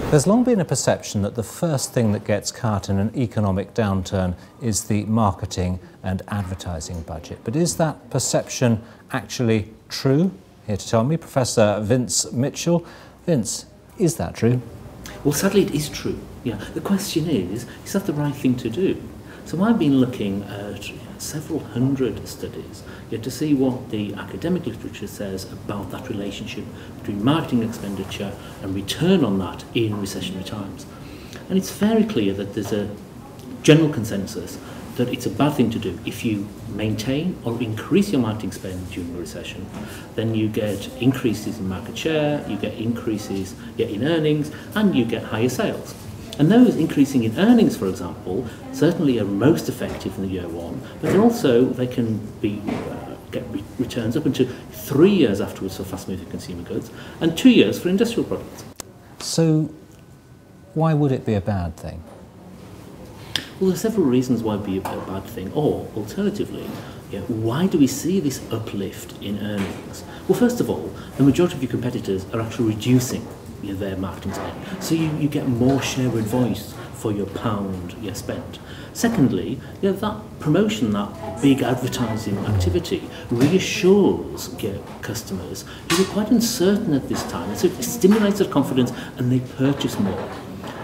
There's long been a perception that the first thing that gets cut in an economic downturn is the marketing and advertising budget. But is that perception actually true? Here to tell me, Professor Vince Mitchell. Vince, is that true? Well, sadly it is true. Yeah. The question is that the right thing to do? So I've been looking at several hundred studies to see what the academic literature says about that relationship between marketing expenditure and return on that in recessionary times. And it's very clear that there's a general consensus that it's a bad thing to do. If you maintain or increase your marketing spend during a recession, then you get increases in market share, you get increases in earnings, and you get higher sales. And those increasing in earnings, for example, certainly are most effective in the year one, but they can be get returns up until 3 years afterwards for fast-moving consumer goods, and 2 years for industrial products. So, why would it be a bad thing? Well, there are several reasons why it would be a bad thing, or alternatively, why do we see this uplift in earnings? Well, first of all, the majority of your competitors are actually reducing their marketing spend. So you get more share of voice for your pound spent. Secondly, that promotion, that big advertising activity reassures customers who are quite uncertain at this time. So it stimulates their confidence and they purchase more.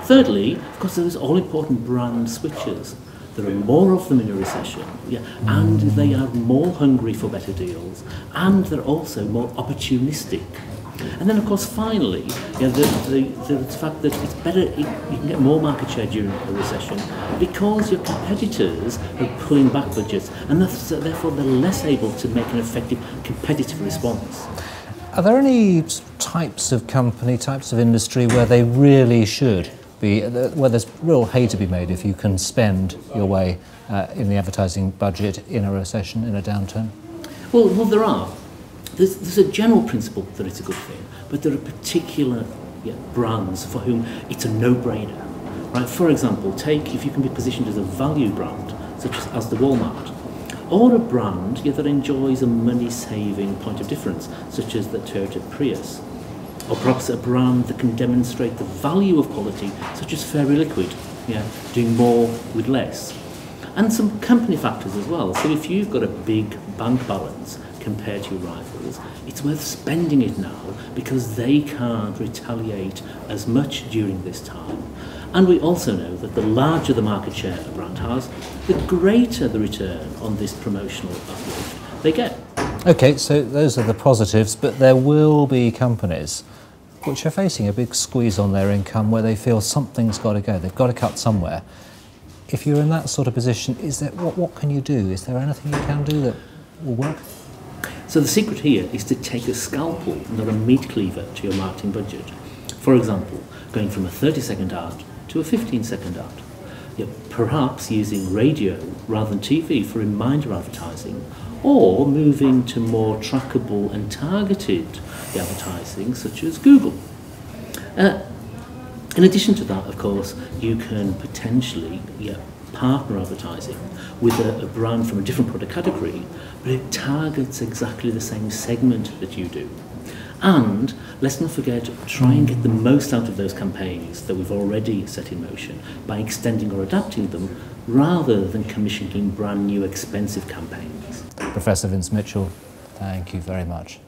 Thirdly, of course, there's all-important brand switches. There are more of them in a recession, and they are more hungry for better deals, and they're also more opportunistic. And then, of course, finally, the fact that it's better, you can get more market share during a recession because your competitors are pulling back budgets, and therefore they're less able to make an effective competitive response. Are there any types of company, types of industry where they really should be, where there's real hay to be made if you can spend your way in the advertising budget in a recession, in a downturn? Well, there are. There's a general principle that it's a good thing, but there are particular brands for whom it's a no-brainer. Right? For example, if you can be positioned as a value brand, such as the Walmart, or a brand that enjoys a money-saving point of difference, such as the Toyota Prius, or perhaps a brand that can demonstrate the value of quality, such as Fairy Liquid, doing more with less. And some company factors as well. So if you've got a big bank balance compared to your rivals, it's worth spending it now because they can't retaliate as much during this time. And we also know that the larger the market share a brand has, the greater the return on this promotional uplift they get. Okay, so those are the positives, but there will be companies which are facing a big squeeze on their income where they feel something's got to go, they've got to cut somewhere. If you're in that sort of position, what can you do? Is there anything you can do that will work? So the secret here is to take a scalpel, not a meat cleaver, to your marketing budget. For example, going from a 30-second ad to a 15-second ad. Perhaps using radio rather than TV for reminder advertising, or moving to more trackable and targeted advertising such as Google. In addition to that, of course, you can potentially partner advertising with a brand from a different product category, but it targets exactly the same segment that you do. And let's not forget, try and get the most out of those campaigns that we've already set in motion by extending or adapting them rather than commissioning brand new expensive campaigns. Professor Vince Mitchell, thank you very much.